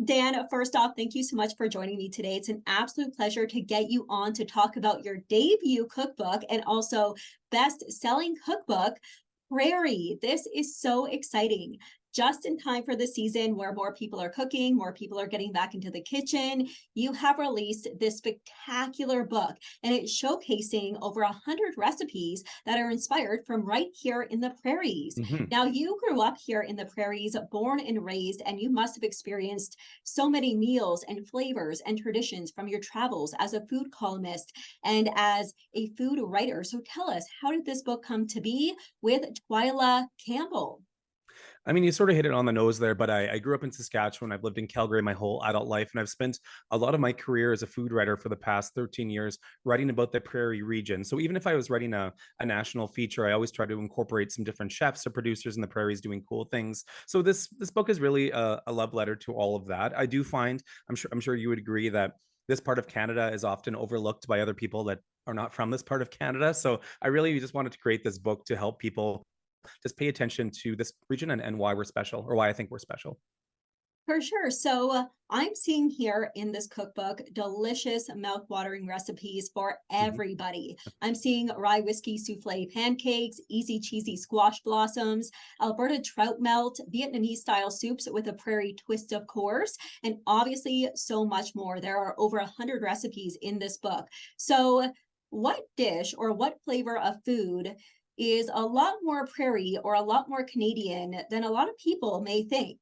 Dan, first off, thank you so much for joining me today. It's an absolute pleasure to get you on to talk about your debut cookbook and also best-selling cookbook, Prairie. This is so exciting. Just in time for the season where more people are cooking, more people are getting back into the kitchen, you have released this spectacular book, and it's showcasing over 100 recipes that are inspired from right here in the prairies. Mhm. Now, you grew up here in the prairies, born and raised, and you must have experienced so many meals and flavors and traditions from your travels as a food columnist and as a food writer. So tell us, how did this book come to be with Twyla Campbell? I mean, you sort of hit it on the nose there, but I grew up in Saskatchewan. I've lived in Calgary my whole adult life, and I've spent a lot of my career as a food writer for the past 13 years writing about the prairie region. So even if I was writing a national feature, I always try to incorporate some different chefs or producers in the prairies doing cool things. So this book is really a love letter to all of that. I do find, I'm sure you would agree that this part of Canada is often overlooked by other people that are not from this part of Canada. So I really just wanted to create this book to help people just pay attention to this region and why we're special or why I think we're special. For sure. So I'm seeing here in this cookbook delicious mouth-watering recipes for Mhm. everybody. I'm seeing rye whiskey souffle pancakes, easy cheesy squash blossoms, Alberta trout melt, Vietnamese style soups with a prairie twist, of course, and obviously so much more. There are over 100 recipes in this book. So, what dish or what flavor of food is a lot more prairie or a lot more Canadian than a lot of people may think?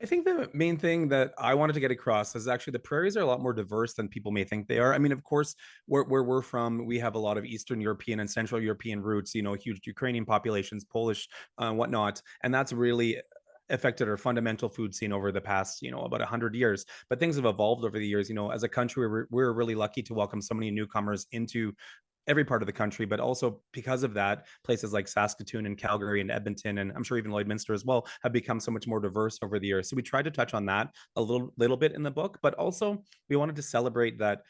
I think the main thing that I wanted to get across is actually the prairies are a lot more diverse than people may think they are. I mean, of course, where we're from, we have a lot of Eastern European and Central European roots, huge Ukrainian populations, Polish, whatnot. And that's really affected our fundamental food scene over the past, about 100 years. But things have evolved over the years. As a country, we're really lucky to welcome so many newcomers into every part of the country, but also because of that, places like Saskatoon and Calgary and Edmonton, and I'm sure even Lloydminster as well, have become so much more diverse over the years. So we tried to touch on that a little bit in the book, but also we wanted to celebrate that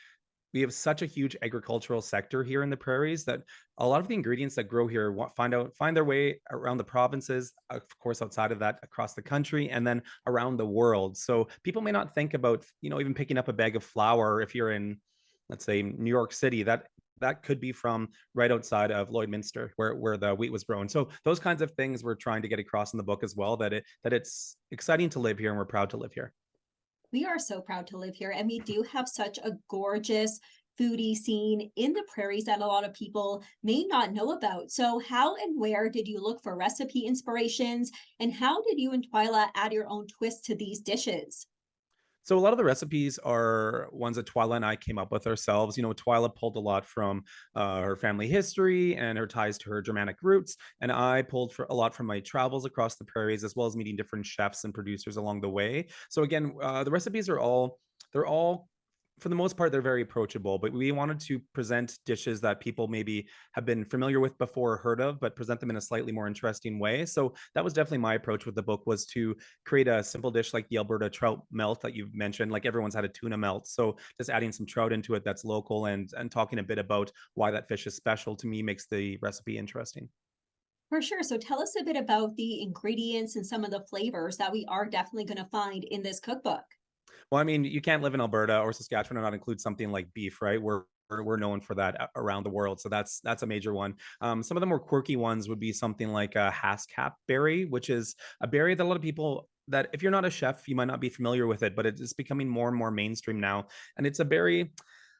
we have such a huge agricultural sector here in the prairies that a lot of the ingredients that grow here find their way around the provinces, of course, outside of that, across the country, and then around the world. So people may not think about, even picking up a bag of flour if you're in, let's say, New York City. That could be from right outside of Lloydminster, where the wheat was grown. So those kinds of things we're trying to get across in the book as well. That it's exciting to live here, and we're proud to live here. We are so proud to live here, and we do have such a gorgeous foodie scene in the prairies that a lot of people may not know about. So, how and where did you look for recipe inspirations, and how did you and Twyla add your own twist to these dishes? So a lot of the recipes are ones that Twyla and I came up with ourselves. Twyla pulled a lot from her family history and her ties to her Germanic roots, and I pulled for a lot from my travels across the prairies, as well as meeting different chefs and producers along the way. So again, the recipes are all they're all for the most part, they're very approachable, but we wanted to present dishes that people maybe have been familiar with before or heard of, but present them in a slightly more interesting way. So that was definitely my approach with the book, was to create a simple dish like the Alberta trout melt that you've mentioned. Like everyone's had a tuna melt. So just adding some trout into it that's local, and talking a bit about why that fish is special, to me, makes the recipe interesting. For sure. So, tell us a bit about the ingredients and some of the flavors that we are definitely going to find in this cookbook. Well, I mean, you can't live in Alberta or Saskatchewan and not include something like beef, right? We're known for that around the world, so that's a major one. Some of the more quirky ones would be something like a haskap berry, which is a berry that a lot of people, that if you're not a chef, you might not be familiar with it, but it's becoming more and more mainstream now. And it's a berry,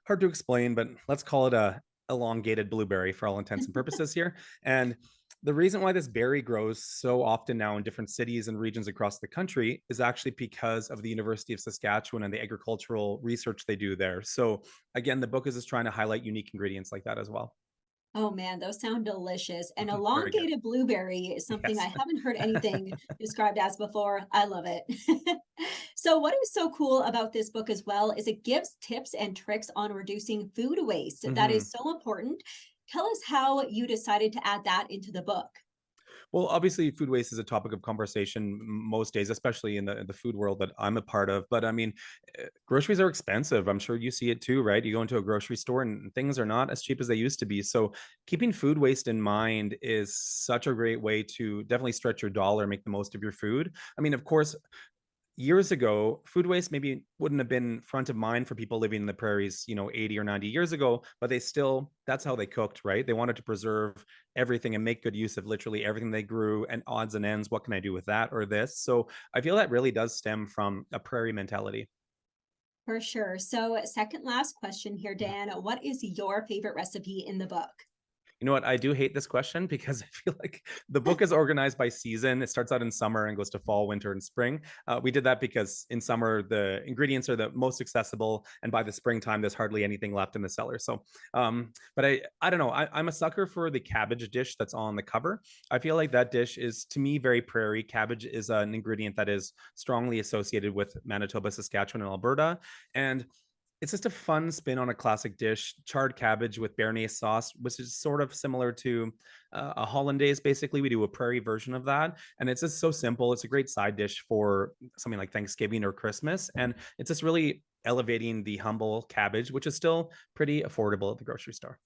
hard to explain, but let's call it a elongated blueberry for all intents and purposes here. And the reason why this berry grows so often now in different cities and regions across the country is actually because of the University of Saskatchewan and the agricultural research they do there. So again, the book is just trying to highlight unique ingredients like that as well. Oh man, those sound delicious. And Very good. elongated blueberry is something Yes. I haven't heard anything described as before. I love it. So, what is so cool about this book as well is it gives tips and tricks on reducing food waste. That Mhm. is so important. Tell us how you decided to add that into the book. Well, obviously, food waste is a topic of conversation most days, especially in the food world that I'm a part of. But I mean, groceries are expensive. I'm sure you see it too, right? You go into a grocery store and things are not as cheap as they used to be. So keeping food waste in mind is such a great way to definitely stretch your dollar, make the most of your food. I mean, of course, years ago, food waste maybe wouldn't have been front of mind for people living in the prairies, 80 or 90 years ago, but they still, that's how they cooked, right? They wanted to preserve everything and make good use of literally everything they grew and odds and ends. What can I do with that or this? So I feel that really does stem from a prairie mentality. For sure. So, second last question here, Dan. What is your favorite recipe in the book? You know what? I do hate this question because I feel like the book is organized by season. It starts out in summer and goes to fall, winter, and spring. We did that because in summer the ingredients are the most accessible, and by the springtime there's hardly anything left in the cellar. So, but I don't know. I'm a sucker for the cabbage dish that's on the cover. I feel like that dish is to me very prairie. Cabbage is an ingredient that is strongly associated with Manitoba, Saskatchewan, and Alberta, and it's just a fun spin on a classic dish, charred cabbage with béarnaise sauce, which is sort of similar to a hollandaise. Basically, we do a prairie version of that, and it's just so simple. It's a great side dish for something like Thanksgiving or Christmas, and it's just really elevating the humble cabbage, which is still pretty affordable at the grocery store.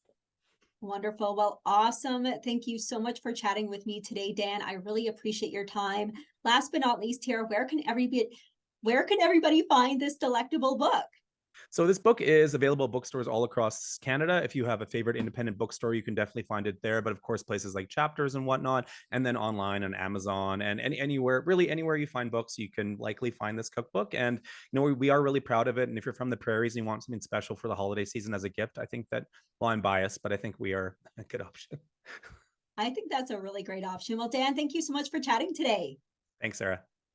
Wonderful. Well, awesome. Thank you so much for chatting with me today, Dan. I really appreciate your time. Last but not least here, where can everybody find this delectable book? So this book is available at bookstores all across Canada. If you have a favorite independent bookstore, you can definitely find it there. But of course, places like Chapters and whatnot, and then online on Amazon and anywhere, really anywhere you find books, you can likely find this cookbook. And we are really proud of it. And if you're from the prairies and you want something special for the holiday season as a gift, I think that, well, I'm biased, but I think we are a good option. I think that's a really great option. Well, Dan, thank you so much for chatting today. Thanks, Sarah.